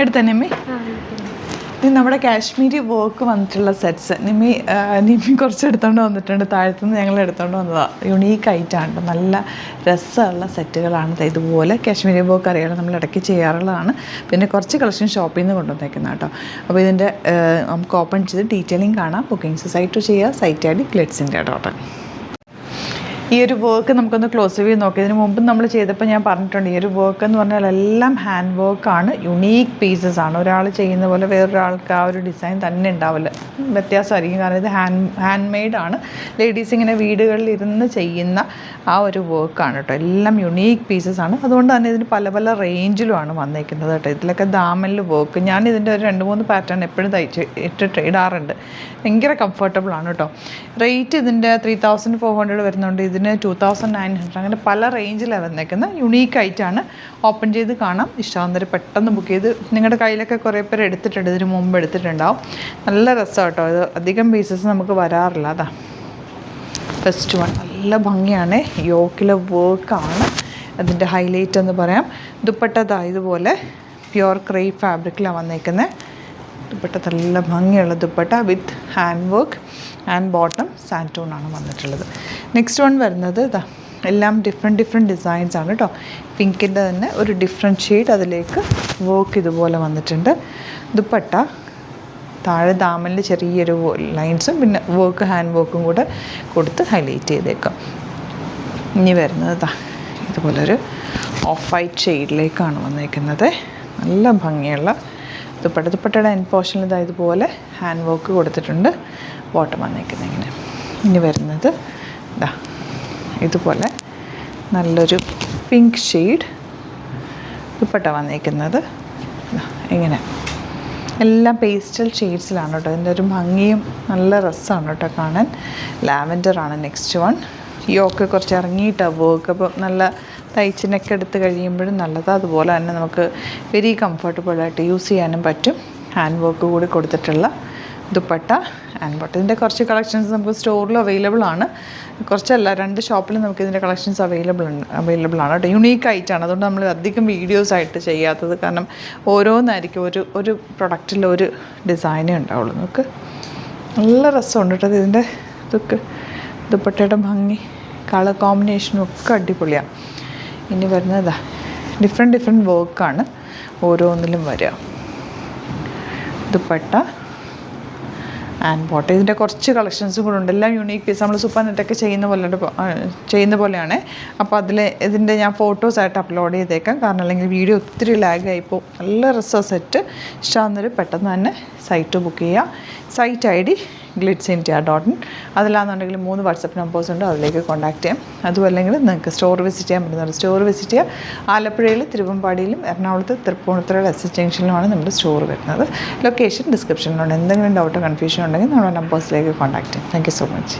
എടുത്ത നിമ്മി ഇത് നമ്മുടെ കാശ്മീരി വർക്ക് വന്നിട്ടുള്ള സെറ്റ്സ് നിമ്മി കുറച്ച് എടുത്തുകൊണ്ട് വന്നിട്ടുണ്ട്. താഴത്തുനിന്ന് ഞങ്ങൾ എടുത്തുകൊണ്ട് വന്നതാണ്. യുണീക്കായിട്ടാണ്, നല്ല രസമുള്ള സെറ്റുകളാണ്. ഇതുപോലെ കാശ്മീരി വർക്ക് അറിയാലോ, നമ്മൾ ഇടയ്ക്ക് ചെയ്യാറുള്ളതാണ്. പിന്നെ കുറച്ച് കളക്ഷൻ ഷോപ്പിൽ നിന്ന് കൊണ്ടുവന്നേക്കുന്ന കേട്ടോ. അപ്പോൾ ഇതിൻ്റെ നമുക്ക് ഓപ്പൺ ചെയ്ത് ഡീറ്റെയിലിംഗ് കാണാം. ബുക്കിംഗ്സ് സൈറ്റ് ചെയ്യുക. സൈറ്റ് ഐ ഡി ഗ്ലിറ്റ്സിൻ്റെ ഡോട്ട്. ഈ ഒരു വർക്ക് നമുക്കൊന്ന് ക്ലോസ് വ്യൂ നോക്കി. ഇതിന് മുമ്പ് നമ്മൾ ചെയ്തപ്പോൾ ഞാൻ പറഞ്ഞിട്ടുണ്ട്, ഈ ഒരു വർക്ക് എന്ന് പറഞ്ഞാൽ എല്ലാം ഹാൻഡ് വർക്കാണ്, യുണീക്ക് പീസസ് ആണ്. ഒരാൾ ചെയ്യുന്ന പോലെ വേറൊരാൾക്ക് ആ ഒരു ഡിസൈൻ തന്നെ ഉണ്ടാവില്ല, വ്യത്യാസമായിരിക്കും. കാരണം ഇത് ഹാൻഡ് മെയ്ഡാണ്. ലേഡീസ് ഇങ്ങനെ വീടുകളിൽ ഇരുന്ന് ചെയ്യുന്ന ആ ഒരു വർക്കാണ് കേട്ടോ. എല്ലാം യുണീക്ക് പീസസ് ആണ്. അതുകൊണ്ട് തന്നെ ഇതിന് പല പല റേഞ്ചിലുമാണ് വന്നേക്കുന്നത് കേട്ടോ. ഇതിലൊക്കെ ദാമനിൽ വർക്ക്, ഞാൻ ഇതിൻ്റെ ഒരു 2-3 പാറ്റേൺ എപ്പോഴും ഇടാറുണ്ട്. ഭയങ്കര കംഫർട്ടബിളാണ് കേട്ടോ. റേറ്റ് ഇതിൻ്റെ 3400 വരുന്നുണ്ട്. ഇതിന് 2900, അങ്ങനെ പല റേഞ്ചിലാണ് വന്നേക്കുന്നത്. യുണീക്കായിട്ടാണ്. ഓപ്പൺ ചെയ്ത് കാണാം. ഇഷ്ടമാകുന്നവർ പെട്ടെന്ന് ബുക്ക് ചെയ്ത്, നിങ്ങളുടെ കയ്യിലൊക്കെ കുറേ പേര് എടുത്തിട്ടുണ്ട്, ഇതിന് മുമ്പ് എടുത്തിട്ടുണ്ടാവും. നല്ല രസമാണ് കേട്ടോ. ഇത് അധികം പീസസ് നമുക്ക് വരാറില്ല. അതാ ഫസ്റ്റ് വൺ, നല്ല ഭംഗിയാണ്. യോക്കിലെ വർക്കാണ് അതിൻ്റെ ഹൈലൈറ്റ് എന്ന് പറയാം. ദുപ്പട്ട ഇതുപോലെ പ്യുവർ ക്രേപ്പ് ഫാബ്രിക്കിലാണ് വന്നേക്കുന്നത്. ദുപ്പട്ട നല്ല ഭംഗിയുള്ള dupatta with hand work and bottom സാൻറ്റൂണാണ് വന്നിട്ടുള്ളത്. നെക്സ്റ്റ് വൺ വരുന്നത് ഇതാ, എല്ലാം ഡിഫറെൻറ്റ് ഡിസൈൻസ് ആണ് കേട്ടോ. പിങ്കിൻ്റെ തന്നെ ഒരു ഡിഫറെൻറ്റ് ഷെയ്ഡ്, അതിലേക്ക് വർക്ക് ഇതുപോലെ വന്നിട്ടുണ്ട്. ദുപ്പട്ട താഴെ ദാമനിൽ ചെറിയൊരു ലൈൻസും പിന്നെ വർക്ക് ഹാൻഡ് വർക്കും കൂടെ കൊടുത്ത് ഹൈലൈറ്റ് ചെയ്തേക്കാം. ഇനി വരുന്നത് ഇതാ ഇതുപോലൊരു ഓഫ് വൈറ്റ് ഷെയ്ഡിലേക്കാണ് വന്നേക്കുന്നത്. നല്ല ഭംഗിയുള്ള ദുപ്പട്ടയുടെ എൻഡ് പോർഷനിൽ ഇതാ ഇതുപോലെ ഹാൻഡ് വർക്ക് കൊടുത്തിട്ടുണ്ട്. ബോട്ടം വന്നേക്കുന്നത് ഇങ്ങനെ. ഇനി വരുന്നത് ഇതാ ഇതുപോലെ നല്ലൊരു പിങ്ക് ഷെയ്ഡ് ദുപ്പട്ട വന്നേക്കുന്നത് ഇങ്ങനെ. എല്ലാം പേസ്റ്റൽ ഷെയ്ഡ്സിലാണ് കേട്ടോ. ഇതിൻ്റെ ഒരു ഭംഗിയും നല്ല രസമാണ് കേട്ടോ കാണാൻ. ലാവൻഡറാണ് നെക്സ്റ്റ് വൺ. യോക്ക് കുറച്ച് ഇറങ്ങിയിട്ടാണ് വർക്ക്, അപ്പോൾ നല്ല തയ്ച്ചിനൊക്കെ എടുത്ത് കഴിയുമ്പോഴും നല്ലതാണ്. അതുപോലെ തന്നെ നമുക്ക് വെരി കംഫർട്ടബിളായിട്ട് യൂസ് ചെയ്യാനും പറ്റും. ഹാൻഡ് വർക്ക് കൂടി കൊടുത്തിട്ടുള്ള ദുപ്പട്ട ആൻഡ് ബോട്ടം. ഇതിൻ്റെ കുറച്ച് കളക്ഷൻസ് നമുക്ക് സ്റ്റോറിൽ അവൈലബിൾ ആണ്. കുറച്ചല്ല, 2 ഷോപ്പിലും നമുക്ക് ഇതിൻ്റെ കളക്ഷൻസ് അവൈലബിൾ ആണ് കേട്ടോ. യുണീക്കായിട്ടാണ്. അതുകൊണ്ട് നമ്മൾ അധികം വീഡിയോസായിട്ട് ചെയ്യാത്തത്. കാരണം ഓരോന്നായിരിക്കും, ഒരു പ്രൊഡക്റ്റിൽ ഒരു ഡിസൈനേ ഉണ്ടാവുള്ളൂ. നമുക്ക് നല്ല രസമുണ്ട് കേട്ടോ. ഇതിൻ്റെ ഇതൊക്കെ ദുപ്പട്ടയുടെ ഭംഗി, കളർ കോമ്പിനേഷനും ഒക്കെ അടിപൊളിയാണ്. ഇനി വരുന്നത് ഡിഫറെൻറ്റ് വർക്കാണ് ഓരോന്നിലും വരിക. Dupatta and bottom. ഇതിൻ്റെ കുറച്ച് കളക്ഷൻസും കൂടെ ഉണ്ട്. എല്ലാം യുണീക്ക് പീസ്. നമ്മൾ സൂപ്പർ നെറ്റൊക്കെ ചെയ്യുന്ന പോലെയാണ്. അപ്പോൾ ഇതിൻ്റെ ഞാൻ ഫോട്ടോസായിട്ട് അപ്ലോഡ് ചെയ്തേക്കാം. കാരണം അല്ലെങ്കിൽ വീഡിയോ ഒത്തിരി ലാഗായിപ്പോൾ. നല്ല രസമാണ് സെറ്റ്. ഇഷ്ടമാകുന്നവർ പെട്ടെന്ന് തന്നെ സൈറ്റ് ബുക്ക് ചെയ്യുക. Site I D glitzindia.in. അതിലാണെന്നുണ്ടെങ്കിൽ 3 വാട്സപ്പ് നമ്പേഴ്സ് ഉണ്ട്, അതിലേക്ക് കോൺടാക്ട് ചെയ്യാം. അതുമല്ലെങ്കിൽ നിങ്ങൾക്ക് സ്റ്റോർ വിസിറ്റ് ചെയ്യാൻ പറ്റുന്നത് സ്റ്റോർ വിസിറ്റ് ചെയ്യുക. ആലപ്പുഴയിൽ, തിരുവമ്പാടിയിലും, എറണാകുളത്ത് തൃപ്പൂണിത്തുറ എസ് ജംഗ്ഷനിലുമാണ് നമ്മുടെ സ്റ്റോർ വരുന്നത്. ലൊക്കേഷൻ ഡിസ്ക്രിപ്ഷനിലുണ്ട്. എന്തെങ്കിലും ഡൗട്ടോ കൺഫ്യൂഷൻ ഉണ്ടെങ്കിൽ നമ്മുടെ നമ്പേഴ്സിലേക്ക് കോൺടാക്ട് ചെയ്യാം. Thank you so much.